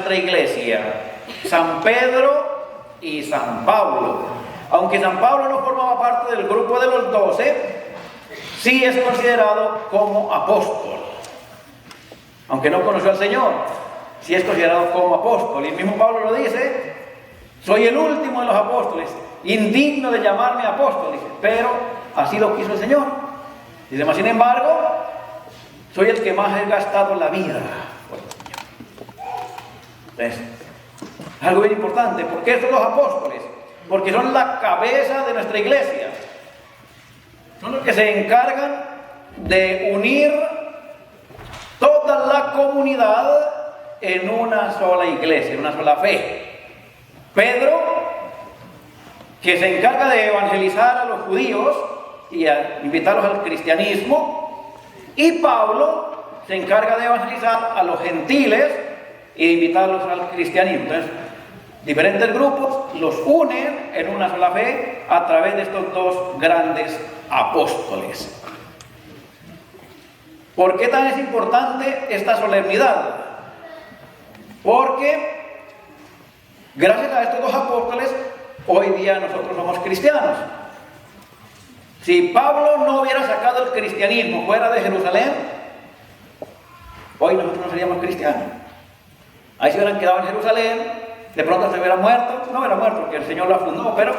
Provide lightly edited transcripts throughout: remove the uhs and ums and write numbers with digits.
nuestra iglesia, San Pedro y San Pablo. Aunque San Pablo no formaba parte del grupo de los 12, sí es considerado como apóstol. Aunque no conoció al Señor, sí es considerado como apóstol. Y el mismo Pablo lo dice: soy el último de los apóstoles, indigno de llamarme apóstol, dice, pero así lo quiso el Señor. Dice, mas sin embargo, soy el que más he gastado la vida. Entonces, algo bien importante. ¿Por qué son los apóstoles? Porque son la cabeza de nuestra iglesia. Son los que se encargan de unir toda la comunidad en una sola iglesia, en una sola fe. Pedro, que se encarga de evangelizar a los judíos y a invitarlos al cristianismo, y Pablo se encarga de evangelizar a los gentiles e invitarlos al cristianismo. Entonces, diferentes grupos los unen en una sola fe a través de estos dos grandes apóstoles. ¿Por qué tan es importante esta solemnidad? Porque gracias a estos dos apóstoles, hoy día nosotros somos cristianos. Si Pablo no hubiera sacado el cristianismo fuera de Jerusalén, hoy nosotros no seríamos cristianos. Ahí se hubieran quedado en Jerusalén, de pronto se hubiera muerto, no hubiera muerto porque el Señor lo fundó, pero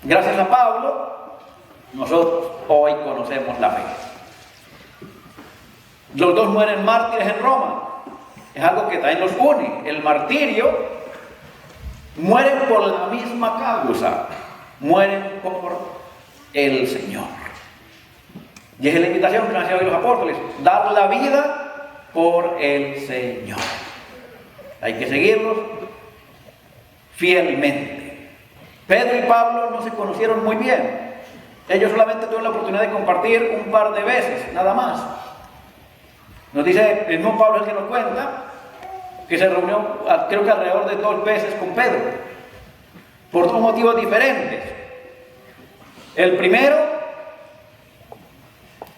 gracias a Pablo, nosotros hoy conocemos la fe. Los dos mueren mártires en Roma. Es algo que también los une. El martirio, mueren por la misma causa, mueren por el Señor. Y es la invitación que nos hacen hoy los apóstoles: dar la vida por el Señor. Hay que seguirlos fielmente. Pedro y Pablo no se conocieron muy bien. Ellos solamente tuvieron la oportunidad de compartir un par de veces, nada más. Nos dice el mismo Pablo, el que nos cuenta, que se reunió, creo que alrededor de 2 veces con Pedro, por 2 motivos diferentes. El primero,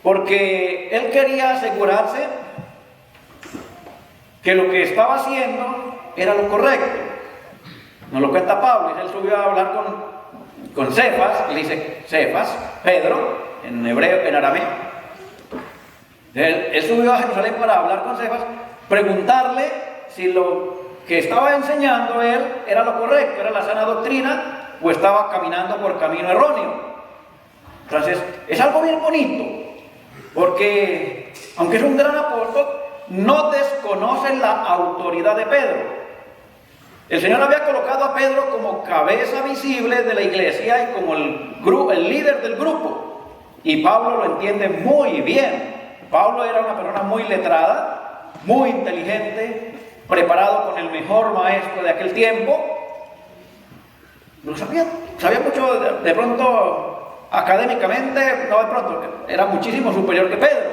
porque él quería asegurarse que lo que estaba haciendo era lo correcto. Nos lo cuenta Pablo. Él subió a hablar con Cefas, le dice Cefas, Pedro, en hebreo, en arameo. Él subió a Jerusalén para hablar con Cefas, preguntarle si lo que estaba enseñando él era lo correcto, era la sana doctrina, o estaba caminando por camino erróneo. Entonces, es algo bien bonito, porque aunque es un gran apóstol, no desconoce la autoridad de Pedro. El Señor había colocado a Pedro como cabeza visible de la iglesia y como el líder del grupo, y Pablo lo entiende muy bien. Pablo era una persona muy letrada, muy inteligente, preparado con el mejor maestro de aquel tiempo. Lo sabía mucho, de pronto académicamente, no de pronto, era muchísimo superior que Pedro.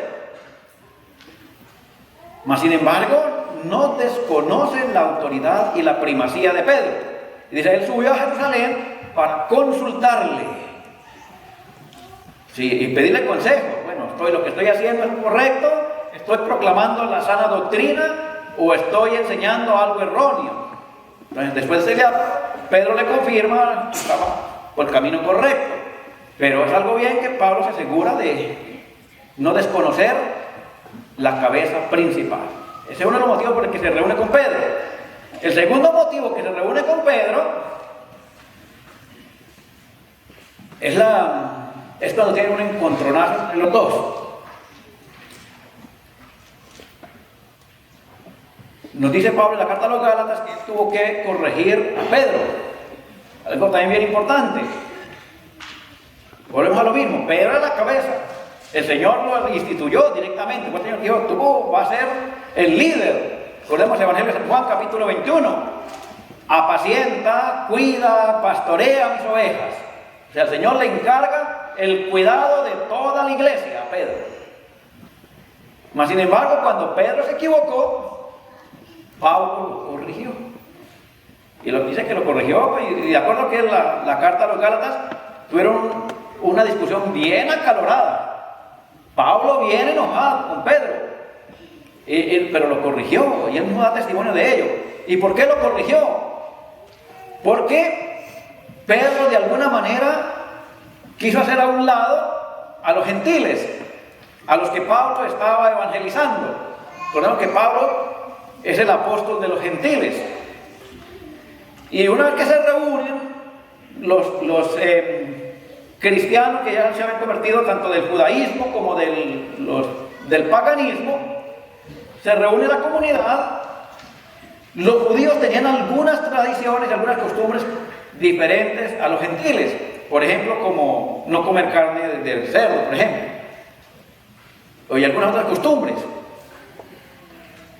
Mas sin embargo, no desconocen la autoridad y la primacía de Pedro. Y dice, él subió a Jerusalén para consultarle, sí, y pedirle consejo. Bueno, lo que estoy haciendo es correcto, estoy proclamando la sana doctrina o estoy enseñando algo erróneo. Entonces, después Pedro le confirma que estaba por el camino correcto. Pero es algo bien que Pablo se asegura de no desconocer la cabeza principal. Ese es uno de los motivos por el que se reúne con Pedro. El segundo motivo que se reúne con Pedro es cuando tienen un encontronazo entre los dos. Nos dice Pablo en la carta a los Gálatas que él tuvo que corregir a Pedro. Algo también bien importante. Volvemos a lo mismo. Pedro es la cabeza. El Señor lo instituyó directamente. El Señor dijo, tú vas a ser el líder. Recordemos el Evangelio de San Juan, capítulo 21. Apacienta, cuida, pastorea mis ovejas. O sea, el Señor le encarga el cuidado de toda la iglesia a Pedro. Mas sin embargo, cuando Pedro se equivocó, Pablo lo corrigió. Y lo dice que lo corrigió, y de acuerdo que la carta a los Gálatas tuvieron una discusión bien acalorada. Pablo viene enojado con Pedro, pero lo corrigió, y él mismo da testimonio de ello. ¿Y por qué lo corrigió? Porque Pedro de alguna manera quiso hacer a un lado a los gentiles, a los que Pablo estaba evangelizando. Recordemos que Pablo es el apóstol de los gentiles. Y una vez que se reúnen los cristianos que ya se habían convertido tanto del judaísmo como del paganismo, se reúne la comunidad. Los judíos tenían algunas tradiciones y algunas costumbres diferentes a los gentiles. Por ejemplo, como no comer carne del cerdo, por ejemplo. Y algunas otras costumbres.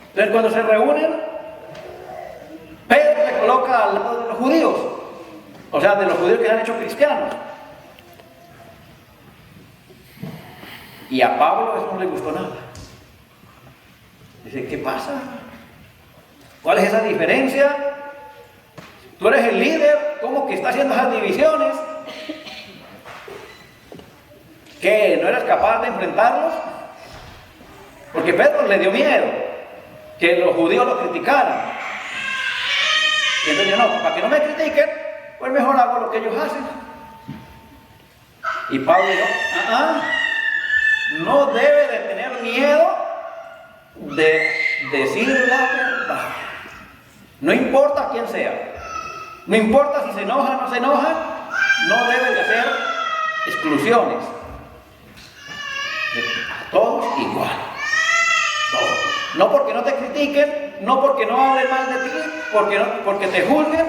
Entonces, cuando se reúnen, Pedro se coloca al lado de los judíos. O sea, de los judíos que se han hecho cristianos. Y a Pablo eso no le gustó nada. Dice, ¿qué pasa? ¿Cuál es esa diferencia? Tú eres el líder, ¿cómo que está haciendo esas divisiones? ¿Qué? ¿No eres capaz de enfrentarlos? Porque Pedro le dio miedo que los judíos lo criticaran. Y entonces yo, no, para que no me critiquen, pues mejor hago lo que ellos hacen. Y Pablo dijo, no debe de tener miedo de decir la verdad. No importa quién sea. No importa si se enoja o no se enoja, no debe de hacer exclusiones. A todos igual. Todos. No porque no te critiquen, no porque no hablen mal de ti, porque te juzguen,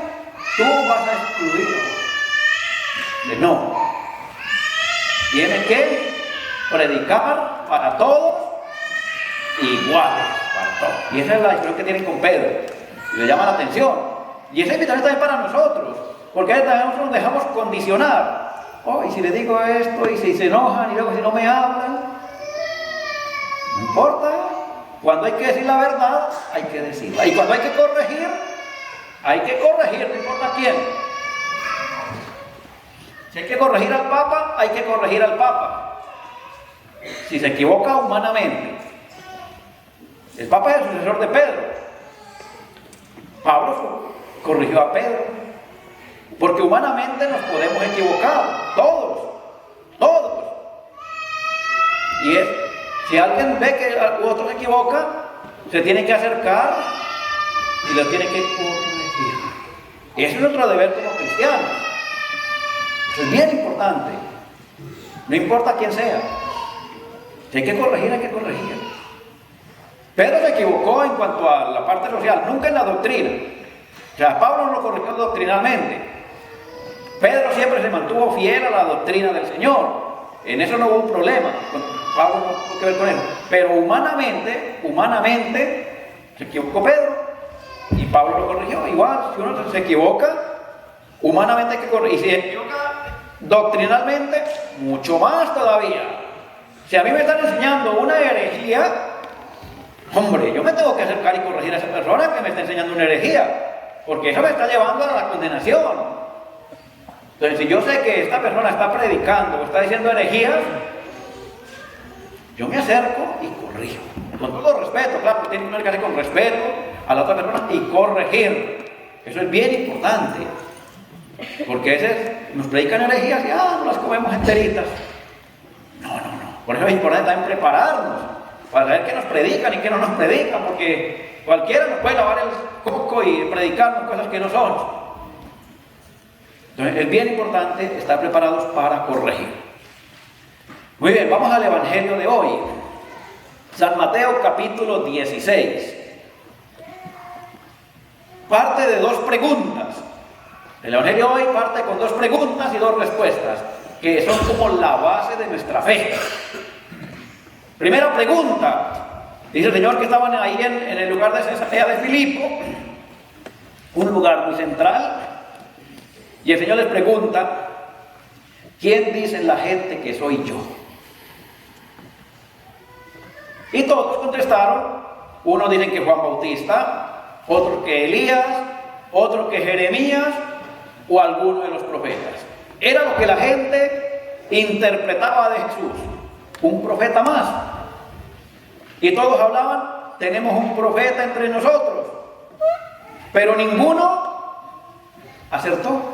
tú vas a excluirlo. No. Tienes que predicar para todos iguales, para todos. Y esa es la discusión que tienen con Pedro. Y le llama la atención. Y esa invitación también para nosotros, porque a veces nosotros nos dejamos condicionar. Oh, y si le digo esto, y si se enojan, y luego si no me hablan, no importa. Cuando hay que decir la verdad, hay que decirla. Y cuando hay que corregir, no importa quién. Si hay que corregir al Papa, hay que corregir al Papa. Si se equivoca humanamente. El Papa es el sucesor de Pedro. Pablo corrigió a Pedro. Porque humanamente nos podemos equivocar. Todos. Y si alguien ve que otro se equivoca, se tiene que acercar y lo tiene que corregir. Eso es nuestro deber como cristianos. Eso es bien importante. No importa quién sea. Si hay que corregir, hay que corregir. Pedro se equivocó en cuanto a la parte social, nunca en la doctrina. O sea, Pablo no lo corrigió doctrinalmente. Pedro siempre se mantuvo fiel a la doctrina del Señor. En eso no hubo un problema. Pablo no tuvo que ver con eso. Pero humanamente, se equivocó Pedro y Pablo lo corrigió. Igual, si uno se equivoca, humanamente hay que corregir. Y si se equivoca doctrinalmente, mucho más todavía. Si a mí me están enseñando una herejía, hombre, yo me tengo que acercar y corregir a esa persona que me está enseñando una herejía, porque eso me está llevando a la condenación. Entonces, si yo sé que esta persona está predicando o está diciendo herejías, yo me acerco y corrijo. Con todo respeto, claro, tiene que hacer con respeto a la otra persona y corregir. Eso es bien importante. Porque a veces nos predican herejías y no las comemos enteritas. No. Por eso es importante también prepararnos para saber qué nos predican y qué no nos predican, porque cualquiera nos puede lavar el coco y predicarnos cosas que no son. Entonces es bien importante estar preparados para corregir. Muy bien, vamos al Evangelio de hoy. San Mateo capítulo 16. Parte de dos preguntas. El Evangelio de hoy parte con dos preguntas y dos respuestas, que son como la base de nuestra fe. Primera pregunta. Dice el Señor que estaban ahí en el lugar de Cesarea de Filipo, un lugar muy central. Y el Señor les pregunta, ¿quién dice la gente que soy yo? Y todos contestaron, unos dicen que Juan Bautista, otros que Elías, otros que Jeremías o alguno de los profetas. Era lo que la gente interpretaba de Jesús, un profeta más. Y todos hablaban, tenemos un profeta entre nosotros. Pero ninguno acertó.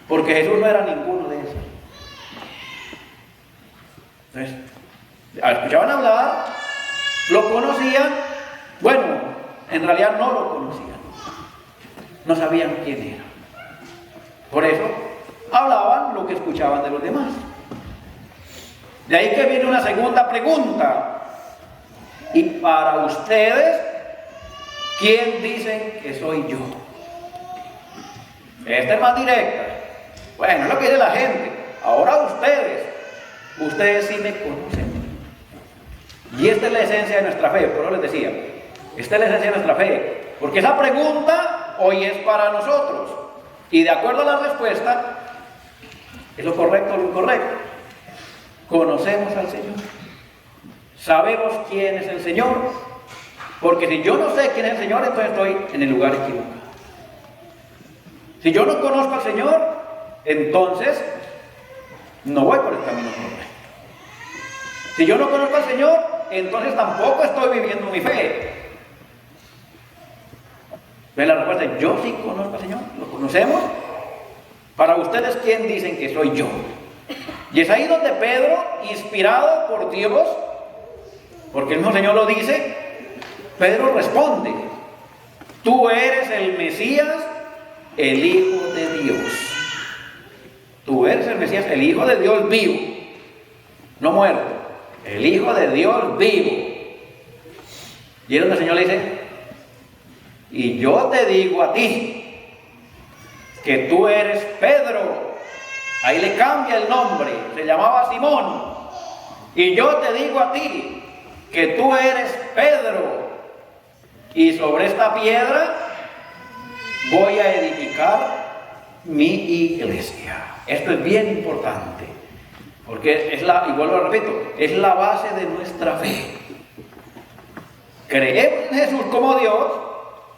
Porque Jesús no era ninguno de esos. Entonces, escuchaban hablar, lo conocían. Bueno, en realidad no lo conocían. No sabían quién era. Por eso hablaban lo que escuchaban de los demás. De ahí que viene una segunda pregunta. Y para ustedes, ¿quién dicen que soy yo? Esta es más directa. Bueno, es lo que dice la gente. Ahora ustedes sí me conocen. Y esta es la esencia de nuestra fe. Por eso les decía, esta es la esencia de nuestra fe. Porque esa pregunta hoy es para nosotros. Y de acuerdo a la respuesta, ¿es lo correcto o lo incorrecto? Conocemos al Señor. Sabemos quién es el Señor. Porque si yo no sé quién es el Señor, entonces estoy en el lugar equivocado. Si yo no conozco al Señor, entonces no voy por el camino correcto. Si yo no conozco al Señor, entonces tampoco estoy viviendo mi fe. ¿Ven la respuesta? Yo sí conozco al Señor. ¿Lo conocemos? Para ustedes, ¿quién dicen que soy yo? Y es ahí donde Pedro, inspirado por Dios, porque el mismo Señor lo dice, Pedro responde: tú eres el Mesías, el Hijo de Dios. Tú eres el Mesías, el Hijo de Dios vivo, no muerto, el Hijo de Dios vivo. Y es donde el Señor le dice: y yo te digo a ti que tú eres Pedro. Ahí le cambia el nombre, se llamaba Simón. Y yo te digo a ti que tú eres Pedro, y sobre esta piedra voy a edificar mi iglesia. Esto es bien importante, porque y vuelvo a repito, es la base de nuestra fe. Creemos en Jesús como Dios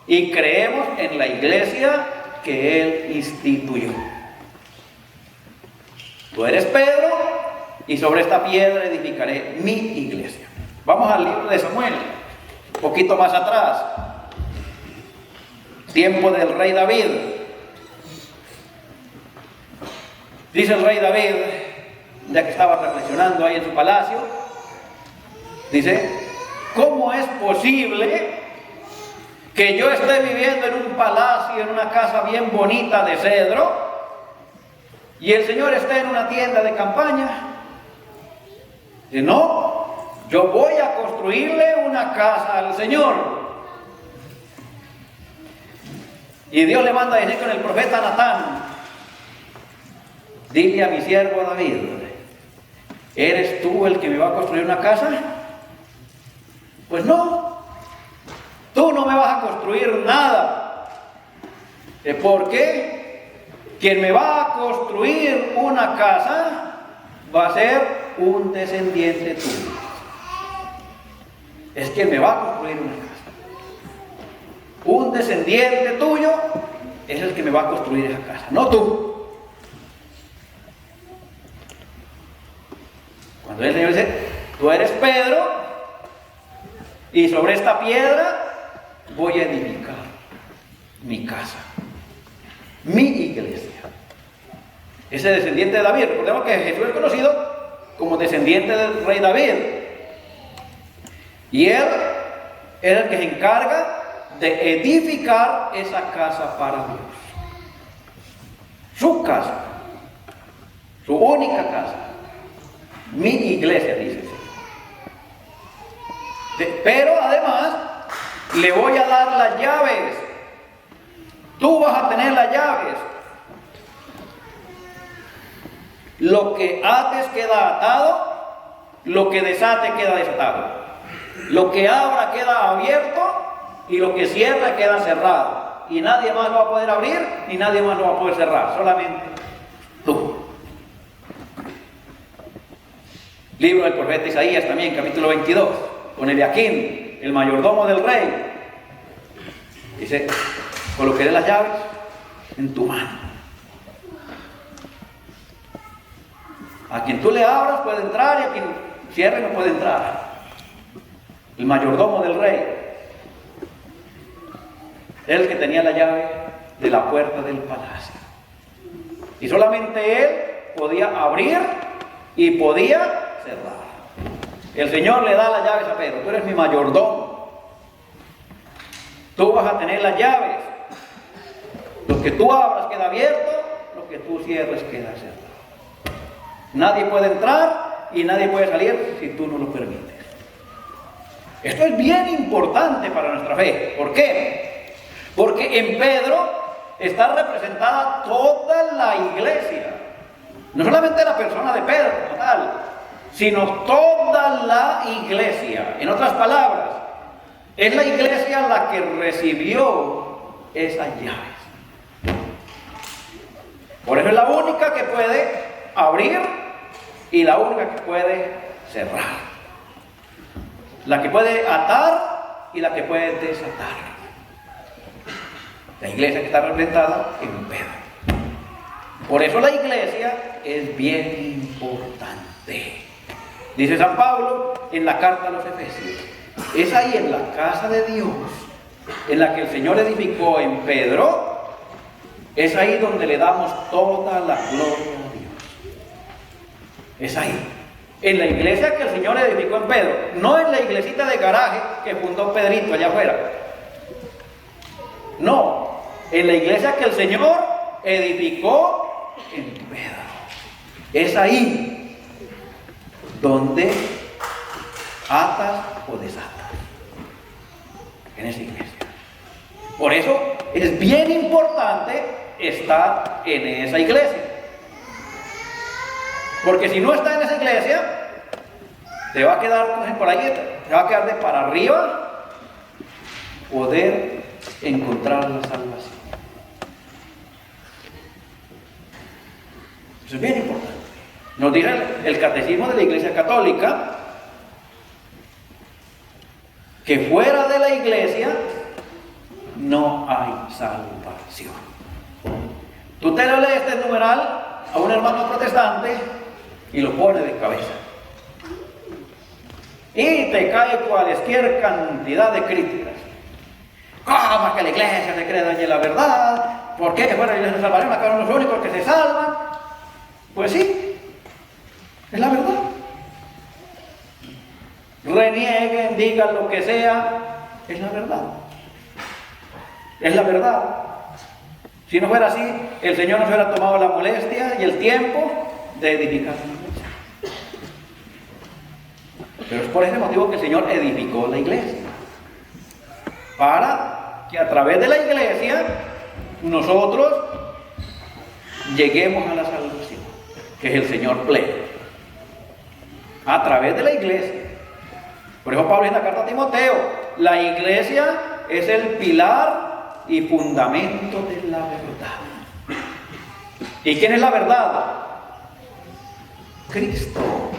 y creemos en la iglesia que Él instituyó. Tú eres Pedro, y sobre esta piedra edificaré mi iglesia. Vamos al libro de Samuel, un poquito más atrás. Tiempo del rey David. Dice el rey David, ya que estaba reflexionando ahí en su palacio, dice: ¿cómo es posible que yo esté viviendo en un palacio, en una casa bien bonita de cedro, y el Señor esté en una tienda de campaña? Dice: no, yo voy a construirle una casa al Señor. Y Dios le manda a decir con el profeta Natán: dile a mi siervo David, ¿eres tú el que me va a construir una casa? Pues no, tú no me vas a construir nada. ¿Por qué? Quien me va a construir una casa va a ser un descendiente tuyo. Es quien me va a construir una casa. Un descendiente tuyo es el que me va a construir esa casa, no tú. Cuando el Señor dice: tú eres Pedro, y sobre esta piedra voy a edificar mi casa, mi iglesia. Ese descendiente de David, recordemos que Jesús es conocido como descendiente del rey David, y él era el que se encarga de edificar esa casa para Dios. Su casa, su única casa, mi iglesia, dice. Pero además le voy a dar las llaves. Tú vas a tener las llaves. Lo que ates queda atado, lo que desate queda desatado. Lo que abra queda abierto, y lo que cierra queda cerrado. Y nadie más lo va a poder abrir, ni nadie más lo va a poder cerrar, solamente tú. Libro del profeta Isaías también, capítulo 22, con Eliaquín, el mayordomo del rey. Dice: colocaré las llaves en tu mano. A quien tú le abras puede entrar, y a quien cierre no puede entrar. El mayordomo del rey. el que tenía la llave de la puerta del palacio. Y solamente él podía abrir y podía cerrar. El Señor le da las llaves a Pedro. Tú eres mi mayordomo. Tú vas a tener las llaves. Lo que tú abras queda abierto, lo que tú cierres queda cerrado. Nadie puede entrar y nadie puede salir si tú no lo permites. Esto es bien importante para nuestra fe. ¿Por qué? Porque en Pedro está representada toda la iglesia. No solamente la persona de Pedro como tal, sino toda la iglesia. En otras palabras, es la iglesia la que recibió esas llaves. Por eso es la única que puede abrir y la única que puede cerrar. La que puede atar y la que puede desatar. La iglesia que está representada en Pedro. Por eso la iglesia es bien importante. Dice San Pablo en la carta a los Efesios. Es ahí en la casa de Dios, en la que el Señor edificó en Pedro, es ahí donde le damos toda la gloria a Dios. Es ahí. En la iglesia que el Señor edificó en Pedro, no en la iglesita de garaje que fundó Pedrito allá afuera. No, en la iglesia que el Señor edificó en Pedro. Es ahí donde atas o desatas. En esa iglesia. Por eso es bien importante estar en esa iglesia. Porque si no está en esa iglesia, te va a quedar por ahí, te va a quedar de para arriba poder encontrar la salvación. Eso es bien importante. Nos dice el catecismo de la Iglesia Católica que fuera de la iglesia no hay salvación. Tú te lo lees este numeral a un hermano protestante y lo pone de cabeza. Y te cae cualquier cantidad de críticas. ¿Cómo que la iglesia se cree dañar la verdad? ¿Por qué fuera de la iglesia se salvaron? Acá son los únicos que se salvan. Pues sí, es la verdad. Renieguen, digan lo que sea, es la verdad. Es la verdad. Si no fuera así, el Señor nos hubiera tomado la molestia y el tiempo de edificar una iglesia. Pero es por ese motivo que el Señor edificó la iglesia. Para que a través de la iglesia nosotros lleguemos a la salvación, que es el Señor pleno. A través de la iglesia. Por eso Pablo en la carta a Timoteo, la iglesia es el pilar y fundamento de la verdad. ¿Y quién es la verdad? Cristo.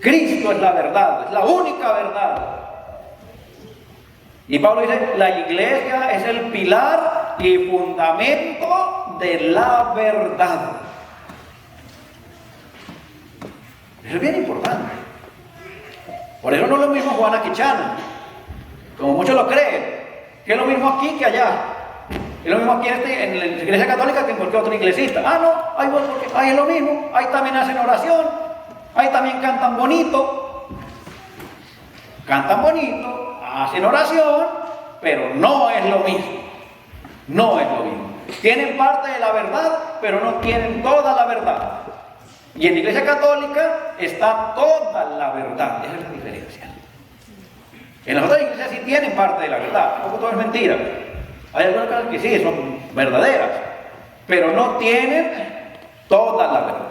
Cristo es la verdad, es la única verdad. Y Pablo dice, la iglesia es el pilar y fundamento de la verdad. Eso es bien importante. Por eso no es lo mismo Juana que Chana, como muchos lo creen, que es lo mismo aquí que allá. Es lo mismo aquí en la iglesia católica que en cualquier otra iglesita. Ah, no, ahí es lo mismo, ahí también hacen oración, ahí también cantan bonito. Cantan bonito, hacen oración, pero no es lo mismo. No es lo mismo. Tienen parte de la verdad, pero no tienen toda la verdad. Y en la iglesia católica está toda la verdad. Esa es la diferencia. En las otras iglesias sí tienen parte de la verdad. Tampoco todo es mentira. Hay algunas cosas que sí son verdaderas, pero no tienen toda la verdad.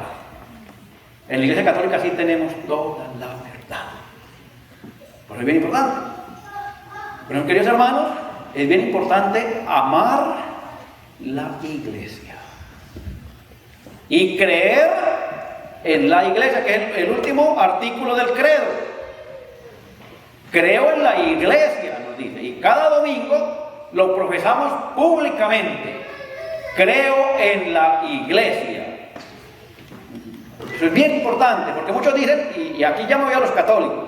En la iglesia católica sí tenemos toda la verdad. Por eso es bien importante. Pero queridos hermanos, es bien importante amar la iglesia y creer en la iglesia, que es el último artículo del credo. Creo en la iglesia, nos dice, y cada domingo lo profesamos públicamente. Creo en la iglesia. Eso es bien importante, porque muchos dicen, y aquí ya me voy a los católicos,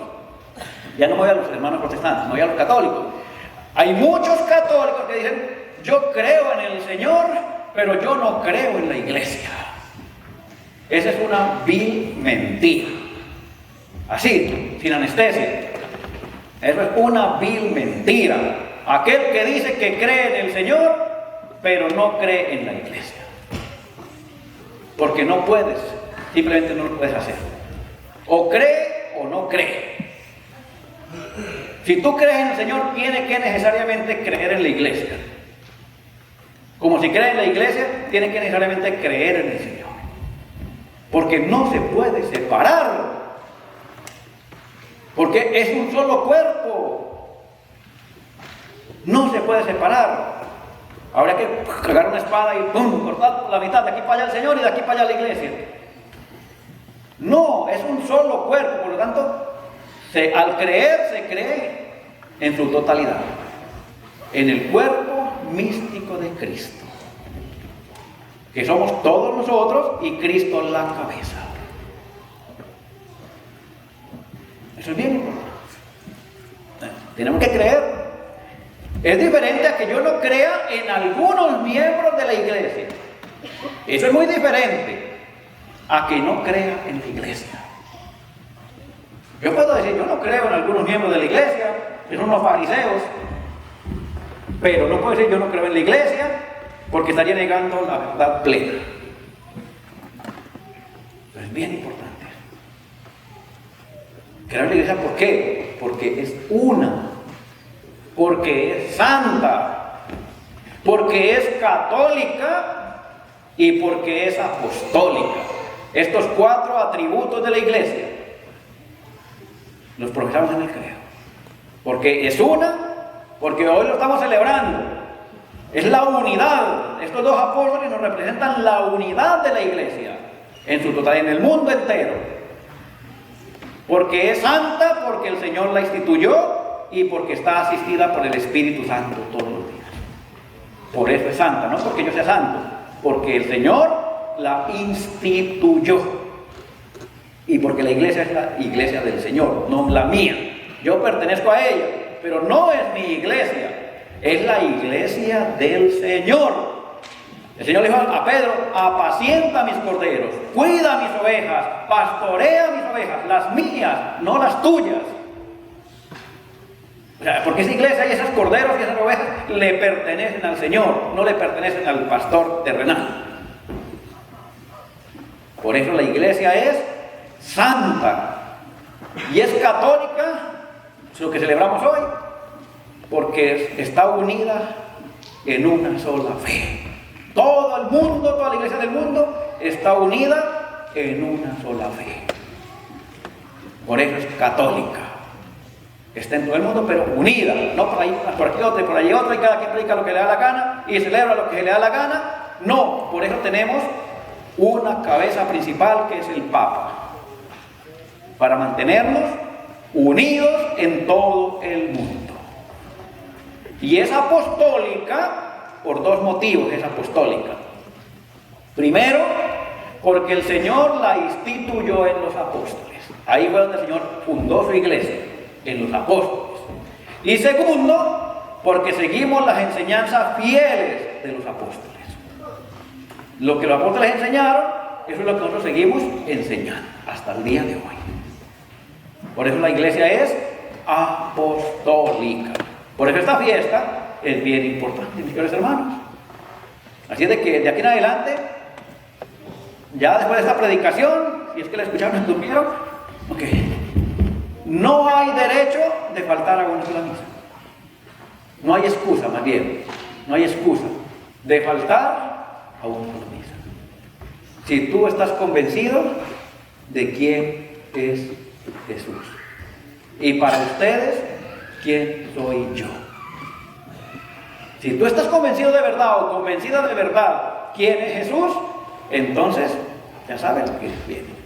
ya no me voy a los hermanos protestantes, me voy a los católicos. Hay muchos católicos que dicen, yo creo en el Señor, pero yo no creo en la iglesia. Esa es una vil mentira. Así, sin anestesia. Eso es una vil mentira. Aquel que dice que cree en el Señor, pero no cree en la iglesia. Porque no puedes, simplemente no lo puedes hacer. O cree o no cree. Si tú crees en el Señor, tienes que necesariamente creer en la iglesia. Como si crees en la iglesia, tienes que necesariamente creer en el Señor. Porque no se puede separar. Porque es un solo cuerpo. No se puede separar. Ahora hay que cargar una espada y ¡pum!, cortar la mitad, de aquí para allá el Señor y de aquí para allá la iglesia. No, es un solo cuerpo, por lo tanto, al creer se cree en su totalidad, en el cuerpo místico de Cristo, que somos todos nosotros y Cristo la cabeza. Eso es bien importante. Tenemos que creer. Es diferente a que yo no crea en algunos miembros de la iglesia. Eso es muy diferente a que no crea en la iglesia. Yo puedo decir, yo no creo en algunos miembros de la iglesia, en unos fariseos, pero no puedo decir yo no creo en la iglesia porque estaría negando la verdad plena. Eso es bien importante. Creer en la iglesia, ¿por qué? Porque es una. Porque es santa, porque es católica y porque es apostólica. Estos 4 atributos de la iglesia los profesamos en el credo. Porque es una, porque hoy lo estamos celebrando. Es la unidad. Estos 2 apóstoles nos representan la unidad de la iglesia en su totalidad, en el mundo entero. Porque es santa, porque el Señor la instituyó y porque está asistida por el Espíritu Santo todos los días. Por eso es santa, no porque yo sea santo, porque el Señor la instituyó. Y porque la iglesia es la iglesia del Señor, no la mía. Yo pertenezco a ella, pero no es mi iglesia, es la iglesia del Señor. El Señor le dijo a Pedro, apacienta mis corderos, cuida mis ovejas, pastorea mis ovejas, las mías, no las tuyas. O sea, porque esa iglesia y esos corderos y esas ovejas le pertenecen al Señor, no le pertenecen al pastor terrenal. Por eso la iglesia es santa y es católica, es lo que celebramos hoy, porque está unida en una sola fe. Todo el mundo, toda la iglesia del mundo está unida en una sola fe. Por eso es católica. Está en todo el mundo, pero unida, no por ahí, por aquí otra y por allí otra, y cada quien predica lo que le da la gana y celebra lo que le da la gana. No, por eso tenemos una cabeza principal que es el Papa, para mantenernos unidos en todo el mundo. Y es apostólica por 2 motivos, es apostólica. Primero, porque el Señor la instituyó en los apóstoles. Ahí fue donde el Señor fundó su iglesia, en los apóstoles. Y segundo, porque seguimos las enseñanzas fieles de los apóstoles. Lo que los apóstoles enseñaron, eso es lo que nosotros seguimos enseñando hasta el día de hoy. Por eso la iglesia es apostólica. Por eso esta fiesta es bien importante, mis queridos hermanos. Así es de que de aquí en adelante, ya después de esta predicación, si es que la escucharon y estuvieron, ok, no hay derecho de faltar a una sola misa. No hay excusa, más bien, no hay excusa de faltar a una sola misa. Si tú estás convencido de quién es Jesús. Y para ustedes, ¿quién soy yo? Si tú estás convencido de verdad o convencida de verdad quién es Jesús, entonces ya sabes lo que viene.